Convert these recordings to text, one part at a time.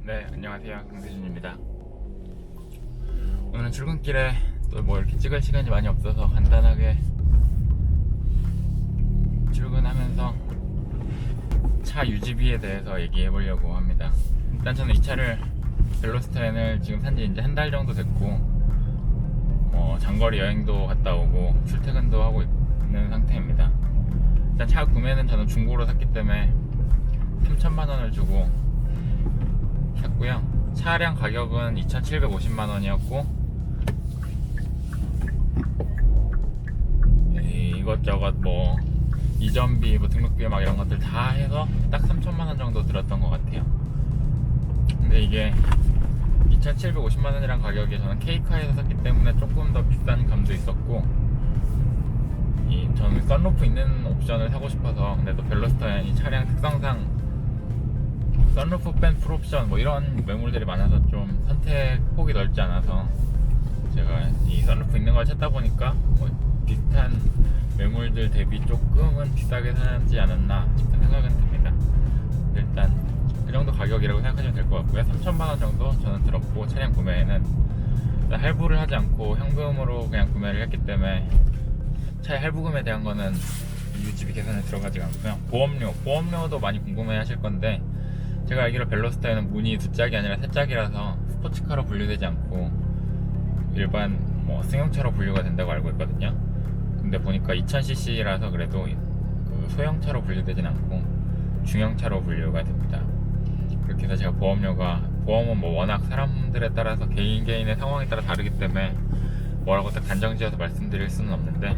네, 안녕하세요. 강세준입니다. 오늘은 출근길에 또 뭐 이렇게 찍을 시간이 많이 없어서 간단하게 출근하면서 차 유지비에 대해서 얘기해 보려고 합니다. 일단 저는 이 차를 벨로스타인을 지금 산지 이제 한 달 정도 됐고 장거리 여행도 갔다 오고 출퇴근도 하고 있는 상태입니다. 일단 차 구매는 저는 중고로 샀기 때문에 3천만 원을 주고 샀고요. 차량 가격은 2,750만 원이었고 이것저것 뭐 이전비, 뭐 등록비 막 이런 것들 다 해서 딱 3천만 원 정도 들었던 것 같아요. 근데 이게 2,750만 원이란 가격에 저는 K카에서 샀기 때문에 조금 더 비싼 감도 있었고, 저는 썬루프 있는 옵션을 사고 싶어서. 근데 또 벨로스타인 이 차량 특성상 썬루프 뺀 풀옵션 뭐 이런 매물들이 많아서 좀 선택 폭이 넓지 않아서 제가 이 썬루프 있는 걸 찾다 보니까 뭐 비슷한 매물들 대비 조금은 비싸게 사지 않았나 싶은 생각은 듭니다. 일단 그 정도 가격이라고 생각하시면 될 것 같고요. 3천만 원 정도 저는 들었고, 차량 구매에는 할부를 하지 않고 현금으로 그냥 구매를 했기 때문에 차의 할부금에 대한 거는 유지비 계산에 들어가지 않고요. 보험료도 많이 궁금해 하실 건데, 제가 알기로 벨로스타인은 문이 두 짝이 아니라 세 짝이라서 스포츠카로 분류되지 않고 일반 뭐 승용차로 분류가 된다고 알고 있거든요. 근데 보니까 2000cc라서 그래도 그 소형차로 분류되진 않고 중형차로 분류가 됩니다. 그렇게 해서 제가 보험은 뭐 워낙 사람들에 따라서 개인의 상황에 따라 다르기 때문에 뭐라고 딱 단정지어서 말씀드릴 수는 없는데,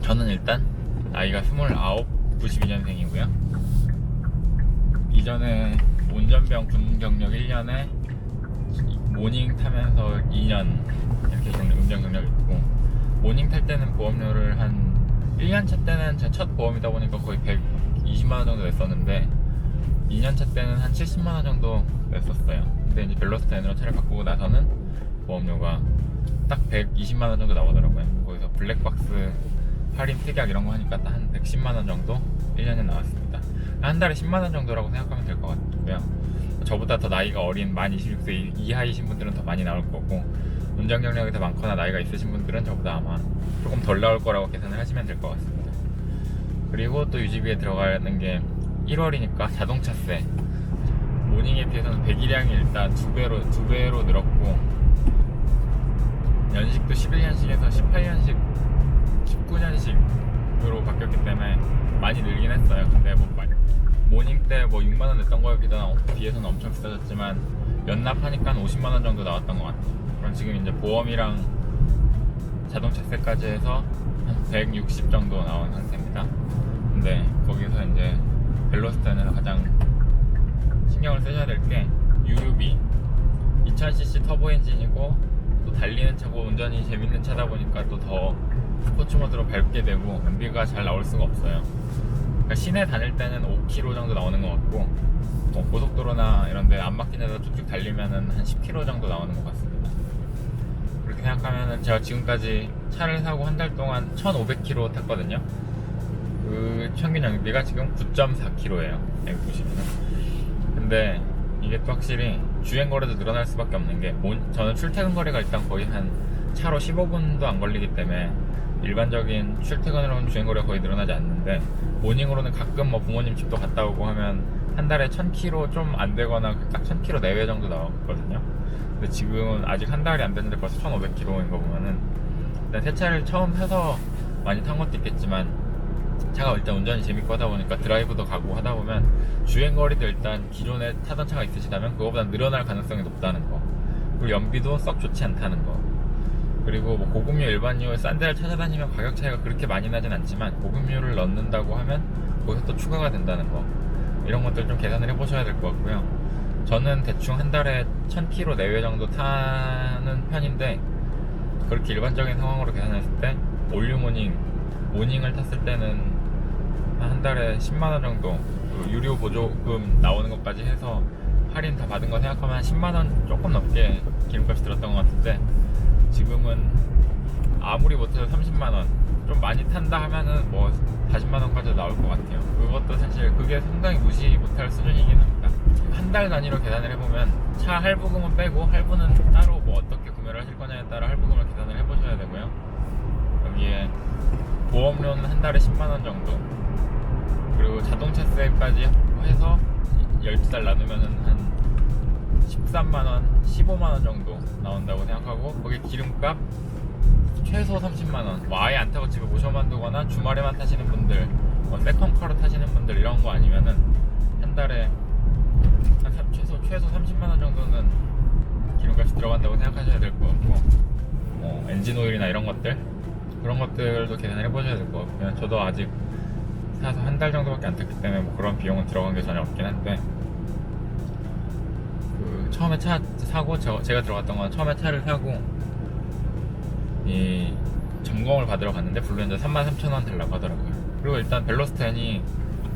저는 일단 나이가 29, 92년생이고요. 이전에 운전병 군 경력 1년에 모닝 타면서 2년 이렇게 운전 경력이 있고, 모닝 탈 때는 보험료를 한 1년 차 때는 제 첫 보험이다 보니까 거의 120만원 정도 냈었는데, 2년 차 때는 한 70만원 정도 냈었어요. 근데 이제 벨로스타인으로 차를 바꾸고 나서는 보험료가 딱 120만원 정도 나오더라고요. 거기서 블랙박스 할인 특약 이런 거 하니까 딱 한 110만원 정도 1년에 나왔습니다. 한 달에 10만원 정도라고 생각하면 될 것 같고요. 저보다 더 나이가 어린 만 26세 이하이신 분들은 더 많이 나올 거고, 운전 경력이 더 많거나 나이가 있으신 분들은 저보다 아마 조금 덜 나올 거라고 계산을 하시면 될 것 같습니다. 그리고 또 유지비에 들어가는 게 1월이니까 자동차세, 모닝에 비해서는 배기량이 일단 두 배로 늘었고, 연식도 11년식에서 18년식 19년식으로 바뀌었기 때문에 많이 늘긴 했어요. 근데 뭐 모닝 때 뭐 6만원 냈던 거에 비해서는 엄청 비싸졌지만 연납하니까 한 50만원 정도 나왔던 것 같아요. 그럼 지금 이제 보험이랑 자동차세까지 해서 한 160 정도 나온 상태입니다. 근데 거기서 이제 벨로스타인에서 가장 신경을 쓰셔야 될 게 유류비. 2000cc 터보 엔진이고 또 달리는 차고 운전이 재밌는 차다 보니까 또 더 스포츠 모드로 밟게 되고 연비가 잘 나올 수가 없어요. 그러니까 시내 다닐 때는 5km 정도 나오는 것 같고, 뭐 고속도로나 이런 데 안 막힌 데서 쭉쭉 달리면은 한 10km 정도 나오는 것 같습니다. 그렇게 생각하면은 제가 지금까지 차를 사고 한 달 동안 1500km 탔거든요. 그 평균 연비가 지금 9.4km예요. 여기 보시면은. 근데 이게 또 확실히 주행 거리도 늘어날 수밖에 없는 게, 저는 출퇴근 거리가 일단 거의 한 차로 15분도 안 걸리기 때문에 일반적인 출퇴근으로는 주행 거리가 거의 늘어나지 않는데, 모닝으로는 가끔 뭐 부모님 집도 갔다 오고 하면 한 달에 1000km 좀 안 되거나 딱 1000km 내외 정도 나왔거든요. 근데 지금은 아직 한 달이 안 됐는데 벌써 1500km인 거 보면은, 일단 새 차를 처음 사서 많이 탄 것도 있겠지만 차가 일단 운전이 재밌고 하다 보니까 드라이브도 가고 하다 보면 주행거리도 일단 기존에 타던 차가 있으시다면 그거보다 늘어날 가능성이 높다는 거, 그리고 연비도 썩 좋지 않다는 거, 그리고 뭐 고급류, 일반류 싼 데를 찾아다니면 가격 차이가 그렇게 많이 나진 않지만 고급류를 넣는다고 하면 거기서 또 추가가 된다는 거, 이런 것들 좀 계산을 해보셔야 될 것 같고요. 저는 대충 한 달에 1000km 내외 정도 타는 편인데, 그렇게 일반적인 상황으로 계산했을 때 올류 모닝을 탔을 때는 한 달에 10만원 정도, 유료 보조금 나오는 것까지 해서 할인 다 받은 거 생각하면 한 10만원 조금 넘게 기름값이 들었던 것 같은데, 지금은 아무리 못해도 30만원, 좀 많이 탄다 하면은 뭐 40만원까지 나올 것 같아요. 그것도 사실 그게 상당히 무시 못할 수준이긴 합니다. 한 달 단위로 계산을 해보면 차 할부금은 빼고, 할부는 따로 뭐 어떻게 구매를 하실 거냐에 따라 할부금을 계산을 해보셔야 되고요. 여기에 보험료는 한 달에 10만원 정도, 그리고 자동차세까지 해서 12달 나누면은 한 13만원, 15만원 정도 나온다고 생각하고, 거기 기름값 최소 30만원, 뭐 아예 안 타고 집에 모셔만 두거나 주말에만 타시는 분들, 뭐 세컨카로 타시는 분들 이런 거 아니면은 한 달에 한 최소 30만원 정도는 기름값이 들어간다고 생각하셔야 될 것 같고, 뭐 엔진 오일이나 이런 것들, 그런 것들도 계산을 해보셔야 될 것 같고요. 저도 아직 사서 한 달 정도밖에 안 탔기 때문에 뭐 그런 비용은 들어간 게 전혀 없긴 한데, 그 처음에 차 사고, 제가 들어갔던 건 처음에 차를 사고 이 점검을 받으러 갔는데 블루엔저 33,000원 달라고 하더라고요. 그리고 일단 벨로스텐이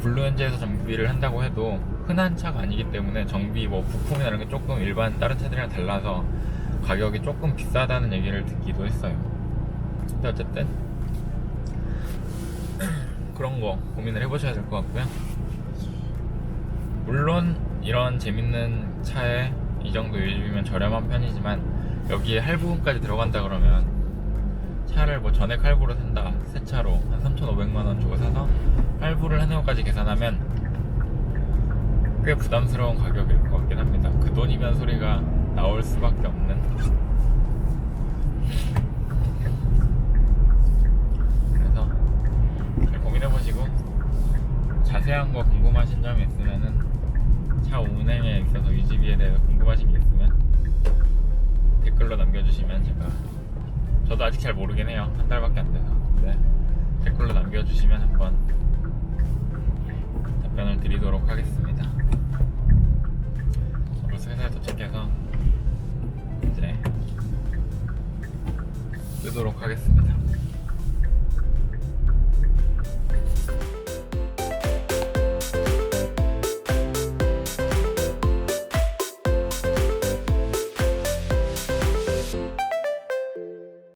블루엔저에서 정비를 한다고 해도 흔한 차가 아니기 때문에 정비 뭐 부품이나 이런 게 조금 일반 다른 차들이랑 달라서 가격이 조금 비싸다는 얘기를 듣기도 했어요. 근데 어쨌든 그런 거 고민을 해보셔야 될 것 같고요. 물론 이런 재밌는 차에 이 정도 유입이면 저렴한 편이지만, 여기에 할부금까지 들어간다 그러면 차를 뭐 전액 할부로 산다, 새 차로 한 3,500만원 주고 사서 할부를 하는 것까지 계산하면 꽤 부담스러운 가격일 것 같긴 합니다. 그 돈이면 소리가 나올 수밖에 없는. 그래서 잘 고민해보시고, 자세한 거 궁금하신 점이 있으면은, 차 운행에 있어서 유지비에 대해서 궁금하신 게 있으면 댓글로 남겨주시면 저도 아직 잘 모르긴 해요. 한 달밖에 안 돼서. 근데 댓글로 남겨주시면 한번 답변을 드리도록 하겠습니다. 벌써 회사에 도착해서 이제 끄도록 하겠습니다.